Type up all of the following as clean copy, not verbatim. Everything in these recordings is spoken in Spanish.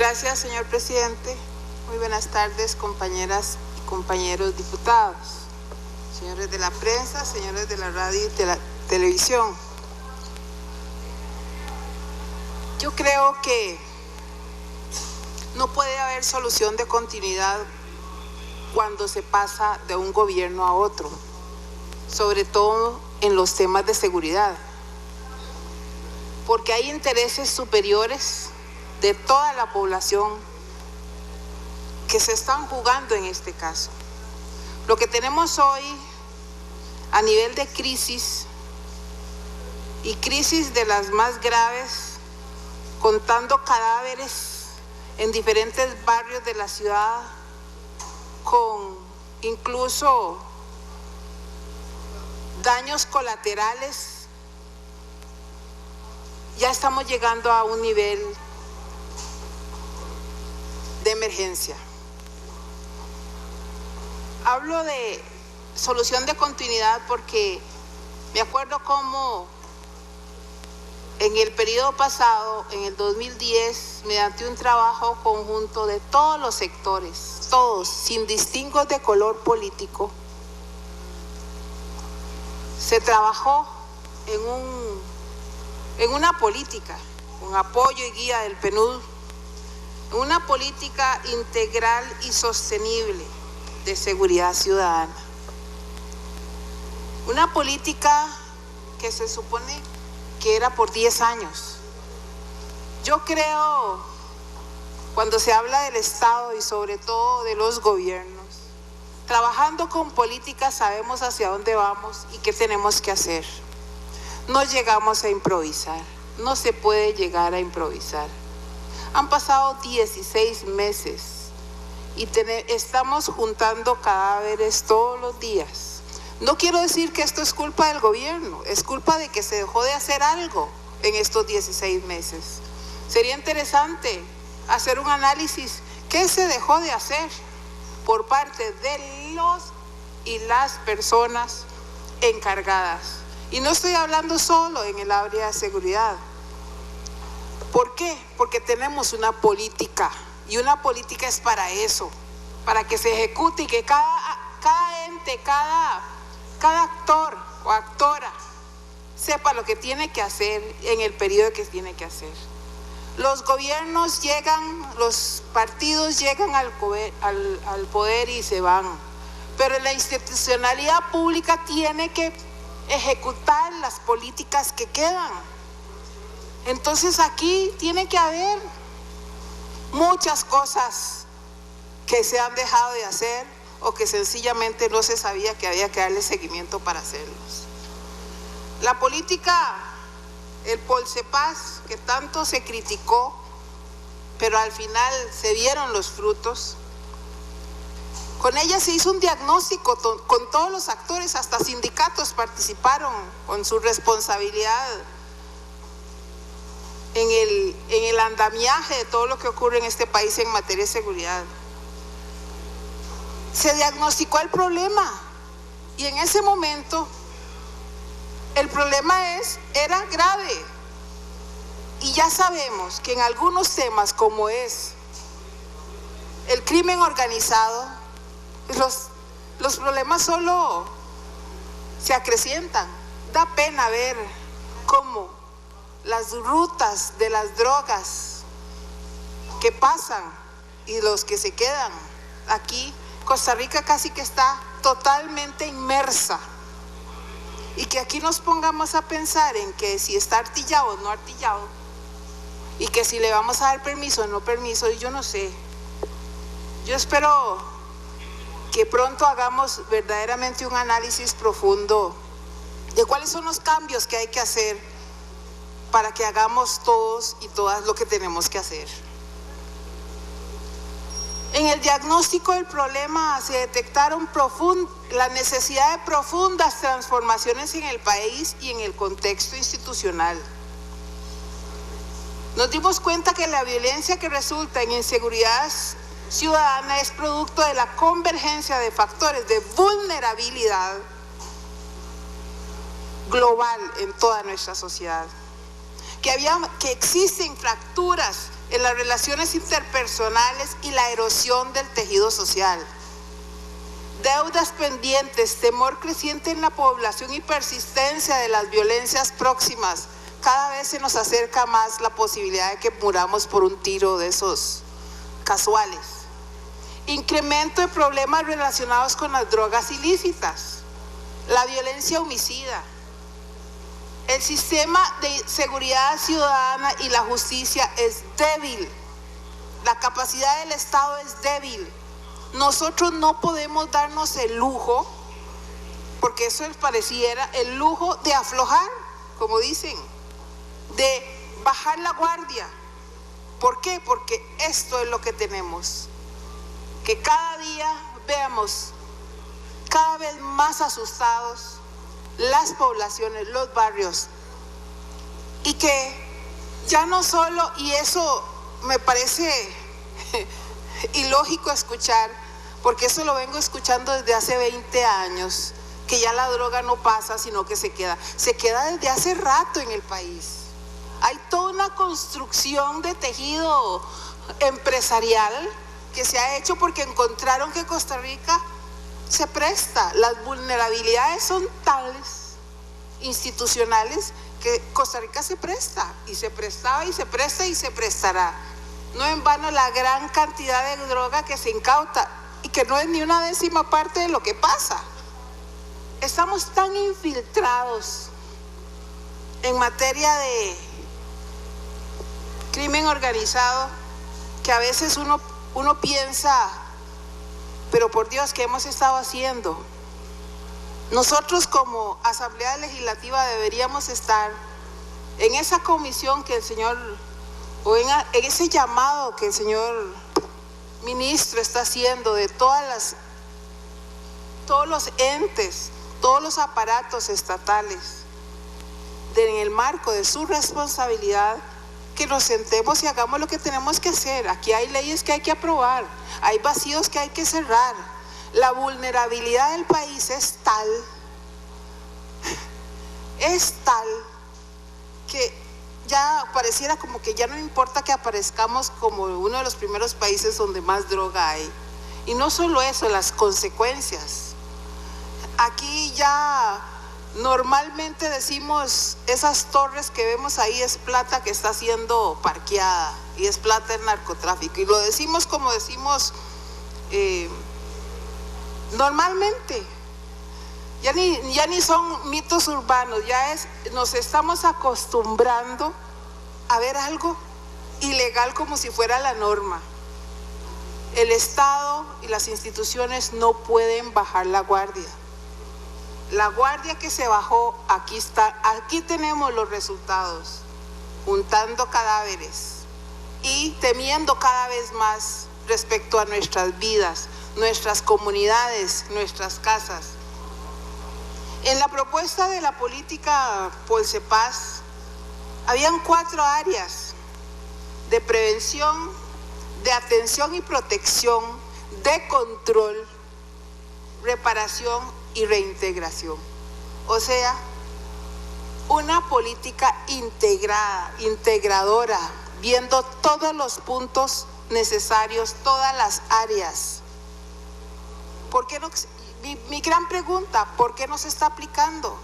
Gracias, señor presidente. Muy buenas tardes, compañeras y compañeros diputados, señores de la prensa, señores de la radio y de la televisión. Yo creo que no puede haber solución de continuidad cuando se pasa de un gobierno a otro, sobre todo en los temas de seguridad, porque hay intereses superiores de toda la población que se están jugando en este caso. Lo que tenemos hoy a nivel de crisis, y crisis de las más graves, contando cadáveres en diferentes barrios de la ciudad, con incluso daños colaterales, ya estamos llegando a un nivel de emergencia. Hablo de solución de continuidad porque me acuerdo cómo en el periodo pasado, en el 2010, mediante un trabajo conjunto de todos los sectores, todos, sin distingos de color político, se trabajó en una política, con apoyo y guía del PNUD, una política integral y sostenible de seguridad ciudadana. Una política que se supone que era por 10 años. Yo creo, cuando se habla del Estado y sobre todo de los gobiernos, trabajando con políticas sabemos hacia dónde vamos y qué tenemos que hacer. No llegamos a improvisar, no se puede llegar a improvisar. Han pasado 16 meses y estamos juntando cadáveres todos los días. No quiero decir que esto es culpa del gobierno, es culpa de que se dejó de hacer algo en estos 16 meses. Sería interesante hacer un análisis, ¿qué se dejó de hacer por parte de los y las personas encargadas? Y no estoy hablando solo en el área de seguridad. ¿Por qué? Porque tenemos una política, y una política es para eso, para que se ejecute y que cada ente, cada actor o actora sepa lo que tiene que hacer en el periodo que tiene que hacer. Los gobiernos llegan, los partidos llegan al poder y se van, pero la institucionalidad pública tiene que ejecutar las políticas que quedan. Entonces aquí tiene que haber muchas cosas que se han dejado de hacer o que sencillamente no se sabía que había que darle seguimiento para hacerlos. La política, el Polsepaz, que tanto se criticó, pero al final se vieron los frutos. Con ella se hizo un diagnóstico con todos los actores, hasta sindicatos participaron con su responsabilidad en el andamiaje de todo lo que ocurre en este país en materia de seguridad. Se diagnosticó el problema y en ese momento el problema era grave, y ya sabemos que en algunos temas como es el crimen organizado, los problemas solo se acrecientan. Da pena ver cómo las rutas de las drogas que pasan y los que se quedan aquí, Costa Rica casi que está totalmente inmersa, y que aquí nos pongamos a pensar en que si está artillado o no artillado, y que si le vamos a dar permiso o no permiso, yo no sé. Yo espero que pronto hagamos verdaderamente un análisis profundo de cuáles son los cambios que hay que hacer para que hagamos todos y todas lo que tenemos que hacer. En el diagnóstico del problema se detectaron la necesidad de profundas transformaciones en el país y en el contexto institucional. Nos dimos cuenta que la violencia que resulta en inseguridad ciudadana es producto de la convergencia de factores de vulnerabilidad global en toda nuestra sociedad. Que existen fracturas en las relaciones interpersonales y la erosión del tejido social. Deudas pendientes, temor creciente en la población y persistencia de las violencias próximas. Cada vez se nos acerca más la posibilidad de que muramos por un tiro de esos casuales. Incremento de problemas relacionados con las drogas ilícitas, la violencia homicida. El sistema de seguridad ciudadana y la justicia es débil. La capacidad del Estado es débil. Nosotros no podemos darnos el lujo, porque eso les pareciera, el lujo de aflojar, como dicen, de bajar la guardia. ¿Por qué? Porque esto es lo que tenemos. Que cada día veamos cada vez más asustados las poblaciones, los barrios, y que ya no solo, y eso me parece ilógico escuchar, porque eso lo vengo escuchando desde hace 20 años, que ya la droga no pasa, sino que se queda desde hace rato en el país. Hay toda una construcción de tejido empresarial que se ha hecho porque encontraron que Costa Rica se presta, las vulnerabilidades son tales institucionales que Costa Rica se presta, y se prestaba y se presta y se prestará. No en vano la gran cantidad de droga que se incauta y que no es ni una décima parte de lo que pasa. Estamos tan infiltrados en materia de crimen organizado que a veces uno piensa, pero por Dios, ¿qué hemos estado haciendo? Nosotros como Asamblea Legislativa deberíamos estar en esa comisión que el señor, o en ese llamado que el señor ministro está haciendo de todos los entes, todos los aparatos estatales, en el marco de su responsabilidad, que nos sentemos y hagamos lo que tenemos que hacer. Aquí hay leyes que hay que aprobar, hay vacíos que hay que cerrar. La vulnerabilidad del país es tal que ya pareciera como que ya no importa que aparezcamos como uno de los primeros países donde más droga hay. Y no solo eso, las consecuencias. Aquí ya normalmente decimos, esas torres que vemos ahí es plata que está siendo parqueada y es plata del narcotráfico. Y lo decimos como decimos normalmente. Ya ni son mitos urbanos, nos estamos acostumbrando a ver algo ilegal como si fuera la norma. El Estado y las instituciones no pueden bajar la guardia. La guardia que se bajó, aquí está, aquí tenemos los resultados, juntando cadáveres y temiendo cada vez más respecto a nuestras vidas, nuestras comunidades, nuestras casas. En la propuesta de la política Polsepaz, habían 4 áreas: de prevención, de atención y protección, de control, reparación y reintegración. O sea, una política integrada, integradora, viendo todos los puntos necesarios, todas las áreas. ¿Por qué no? Mi gran pregunta, ¿por qué no se está aplicando?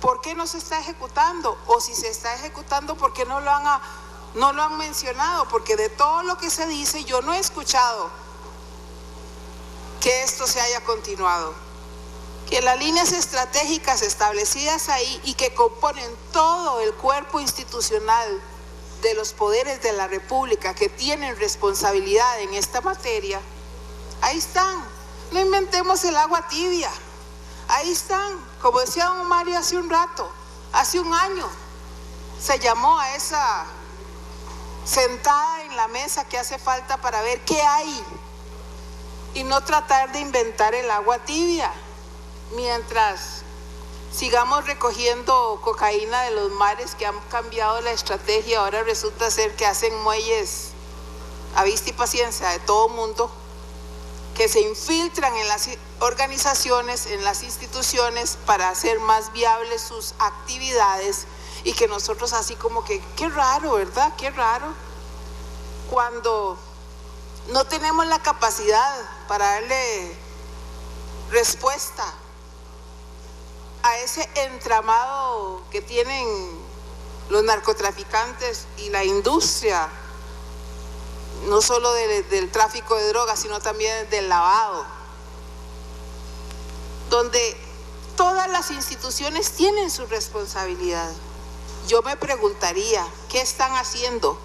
¿Por qué no se está ejecutando? O si se está ejecutando, ¿por qué no lo han mencionado? Porque de todo lo que se dice, yo no he escuchado que esto se haya continuado. Que las líneas estratégicas establecidas ahí y que componen todo el cuerpo institucional de los poderes de la República que tienen responsabilidad en esta materia, ahí están. No inventemos el agua tibia. Ahí están. Como decía don Mario hace un rato, hace un año se llamó a esa sentada en la mesa que hace falta para ver qué hay y no tratar de inventar el agua tibia mientras sigamos recogiendo cocaína de los mares que han cambiado la estrategia. Ahora resulta ser que hacen muelles a vista y paciencia de todo mundo, que se infiltran en las organizaciones, en las instituciones para hacer más viables sus actividades, y que nosotros así como que, qué raro, ¿verdad? Qué raro. cuando no tenemos la capacidad para darle respuesta a ese entramado que tienen los narcotraficantes y la industria, no solo del tráfico de drogas, sino también del lavado, donde todas las instituciones tienen su responsabilidad. Yo me preguntaría, ¿qué están haciendo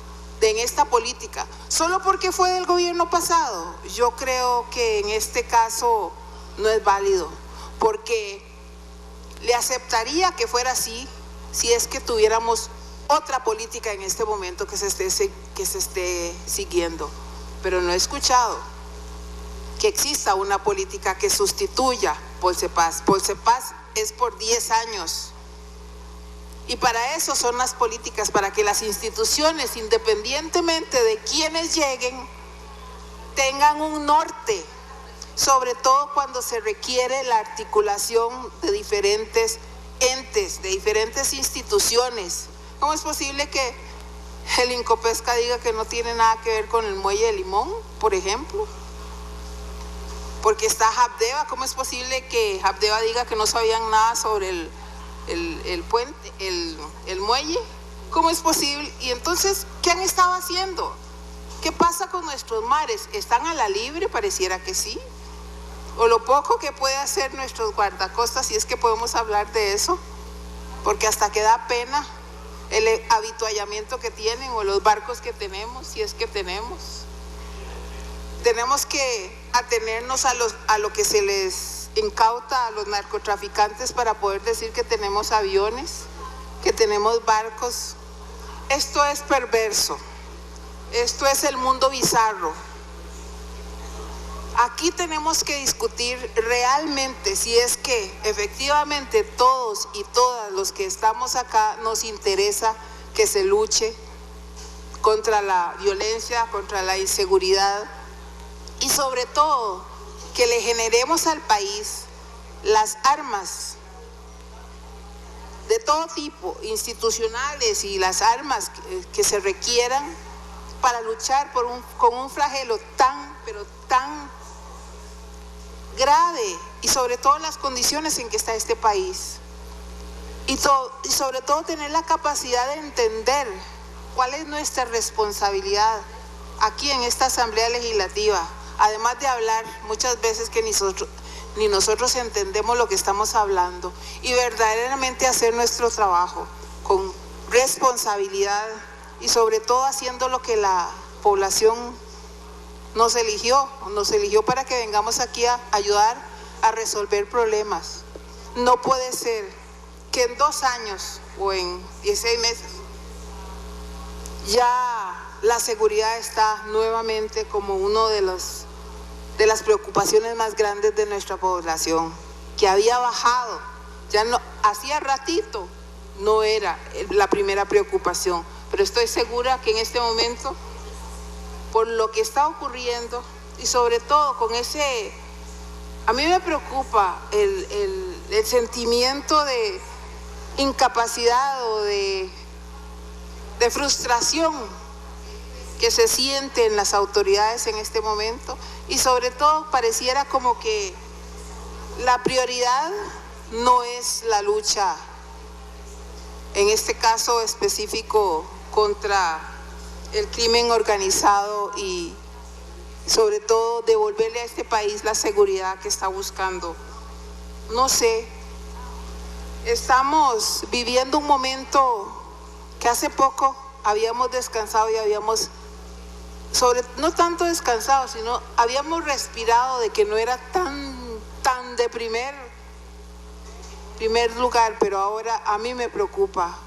en esta política? ¿Solo porque fue del gobierno pasado? Yo creo que en este caso no es válido, porque le aceptaría que fuera así si es que tuviéramos otra política en este momento que se esté siguiendo. Pero no he escuchado que exista una política que sustituya Polsepaz. Polsepaz es por 10 años. Y para eso son las políticas, para que las instituciones, independientemente de quienes lleguen, tengan un norte, sobre todo cuando se requiere la articulación de diferentes entes, de diferentes instituciones. ¿Cómo es posible que el Incopesca diga que no tiene nada que ver con el muelle de Limón, por ejemplo? Porque está Habdeba. ¿Cómo es posible que Habdeba diga que no sabían nada sobre el puente, el muelle? ¿Cómo es posible? Y entonces, ¿qué han estado haciendo? ¿Qué pasa con nuestros mares? ¿Están a la libre? Pareciera que sí. O lo poco que puede hacer nuestros guardacostas, si es que podemos hablar de eso, porque hasta que da pena el avituallamiento que tienen o los barcos que tenemos, si es que tenemos. Tenemos que atenernos a lo que se les incauta a los narcotraficantes para poder decir que tenemos aviones, que tenemos barcos. Esto es perverso. Esto es el mundo bizarro. Aquí tenemos que discutir realmente si es que efectivamente todos y todas los que estamos acá nos interesa que se luche contra la violencia, contra la inseguridad y sobre todo que le generemos al país las armas de todo tipo, institucionales y las armas que se requieran para luchar con un flagelo pero tan grave y sobre todo en las condiciones en que está este país. Y sobre todo tener la capacidad de entender cuál es nuestra responsabilidad aquí en esta Asamblea Legislativa, además de hablar muchas veces que ni nosotros entendemos lo que estamos hablando, y verdaderamente hacer nuestro trabajo con responsabilidad y sobre todo haciendo lo que la población nos eligió para que vengamos aquí a ayudar a resolver problemas. No puede ser que en 2 años o en 16 meses ya la seguridad está nuevamente como uno de las preocupaciones más grandes de nuestra población, que había bajado, ya no, hacía ratito no era la primera preocupación, pero estoy segura que en este momento, por lo que está ocurriendo y sobre todo con a mí me preocupa el sentimiento de incapacidad o de frustración que se siente en las autoridades en este momento, y sobre todo pareciera como que la prioridad no es la lucha, en este caso específico, contra el crimen organizado y sobre todo devolverle a este país la seguridad que está buscando. No sé, estamos viviendo un momento que hace poco habíamos descansado y habíamos, no tanto descansado, sino habíamos respirado de que no era tan de primer lugar, pero ahora a mí me preocupa.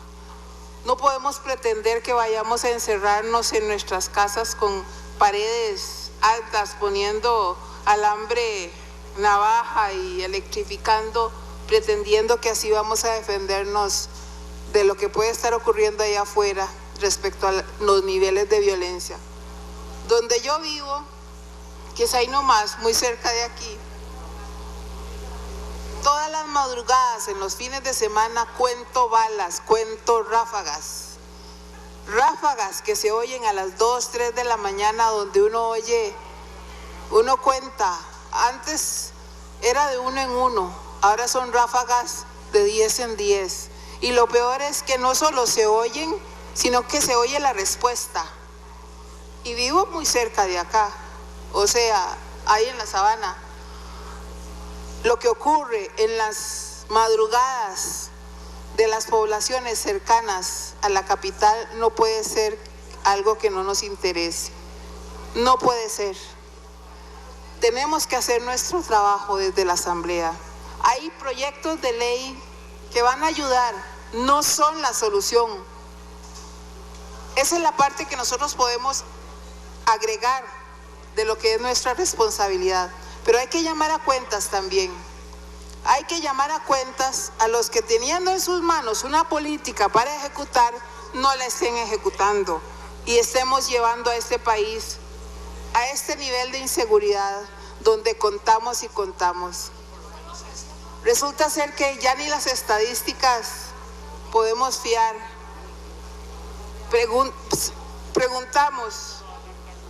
No podemos pretender que vayamos a encerrarnos en nuestras casas con paredes altas, poniendo alambre, navaja y electrificando, pretendiendo que así vamos a defendernos de lo que puede estar ocurriendo allá afuera respecto a los niveles de violencia. Donde yo vivo, que es ahí nomás, muy cerca de aquí, todas las madrugadas, en los fines de semana, cuento balas, cuento ráfagas. ráfagas que se oyen a las 2, 3 de la mañana, donde uno cuenta, antes era de 1 en 1, ahora son ráfagas de 10 en 10. Y lo peor es que no solo se oyen, sino que se oye la respuesta. Y vivo muy cerca de acá, o sea, ahí en la sabana. Lo que ocurre en las madrugadas de las poblaciones cercanas a la capital no puede ser algo que no nos interese. No puede ser. Tenemos que hacer nuestro trabajo desde la Asamblea. Hay proyectos de ley que van a ayudar, no son la solución. Esa es la parte que nosotros podemos agregar de lo que es nuestra responsabilidad. Pero hay que llamar a cuentas también. Hay que llamar a cuentas a los que teniendo en sus manos una política para ejecutar, no la estén ejecutando y estemos llevando a este país a este nivel de inseguridad donde contamos y contamos. Resulta ser que ya ni las estadísticas podemos fiar. Preguntamos,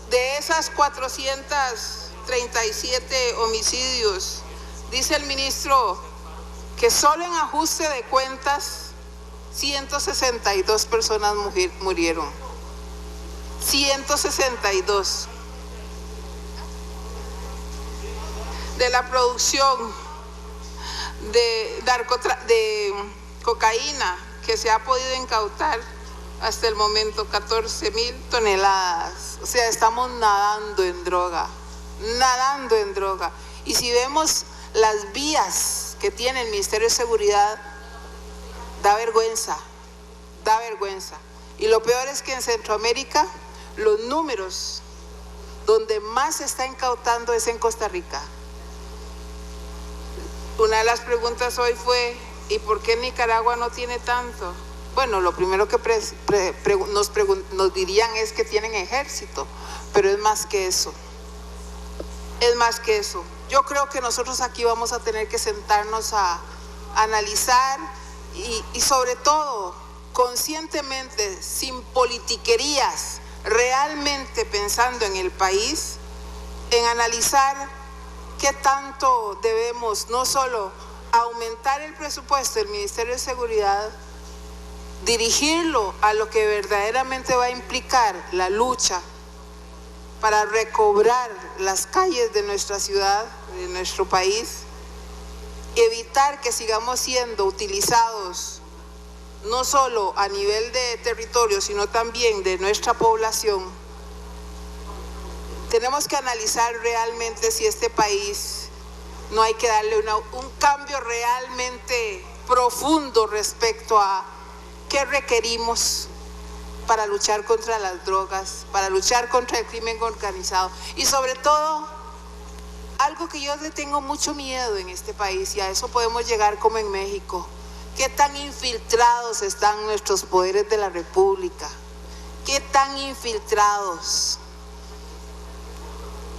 de esas 437 homicidios, dice el ministro que solo en ajuste de cuentas 162 personas murieron. 162. De la producción de cocaína que se ha podido incautar hasta el momento, 14,000 toneladas. O sea, estamos nadando en droga. Y si vemos las vías que tiene el Ministerio de Seguridad, da vergüenza. Y lo peor es que en Centroamérica los números donde más se está incautando es en Costa Rica. Una de las preguntas hoy fue, ¿y por qué Nicaragua no tiene tanto? Bueno, lo primero que nos dirían es que tienen ejército, pero es más que eso. Yo creo que nosotros aquí vamos a tener que sentarnos a analizar y sobre todo conscientemente, sin politiquerías, realmente pensando en el país, en analizar qué tanto debemos no solo aumentar el presupuesto del Ministerio de Seguridad, dirigirlo a lo que verdaderamente va a implicar la lucha para recobrar las calles de nuestra ciudad, de nuestro país, evitar que sigamos siendo utilizados no solo a nivel de territorio, sino también de nuestra población. Tenemos que analizar realmente si este país no hay que darle un cambio realmente profundo respecto a qué requerimos para luchar contra las drogas, para luchar contra el crimen organizado y sobre todo, algo que yo le tengo mucho miedo en este país, y a eso podemos llegar como en México. ¿Qué tan infiltrados están nuestros poderes de la República? ¿Qué tan infiltrados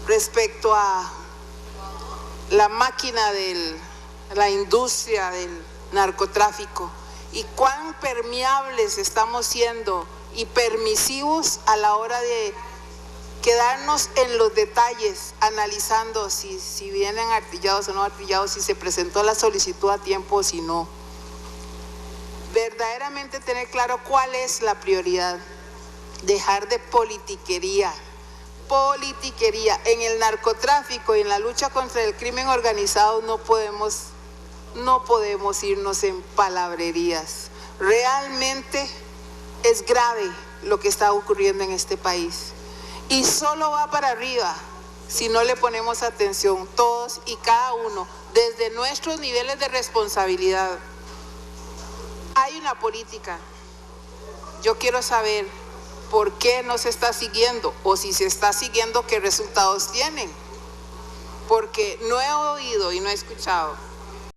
respecto a la máquina de la industria del narcotráfico? ¿Y cuán permeables estamos siendo y permisivos a la hora de quedarnos en los detalles, analizando si vienen artillados o no artillados, si se presentó la solicitud a tiempo o si no? Verdaderamente tener claro cuál es la prioridad, dejar de politiquería. En el narcotráfico y en la lucha contra el crimen organizado no podemos irnos en palabrerías. Realmente es grave lo que está ocurriendo en este país y solo va para arriba si no le ponemos atención todos y cada uno desde nuestros niveles de responsabilidad. Hay una política. Yo quiero saber por qué no se está siguiendo, o si se está siguiendo, qué resultados tienen, porque no he oído y no he escuchado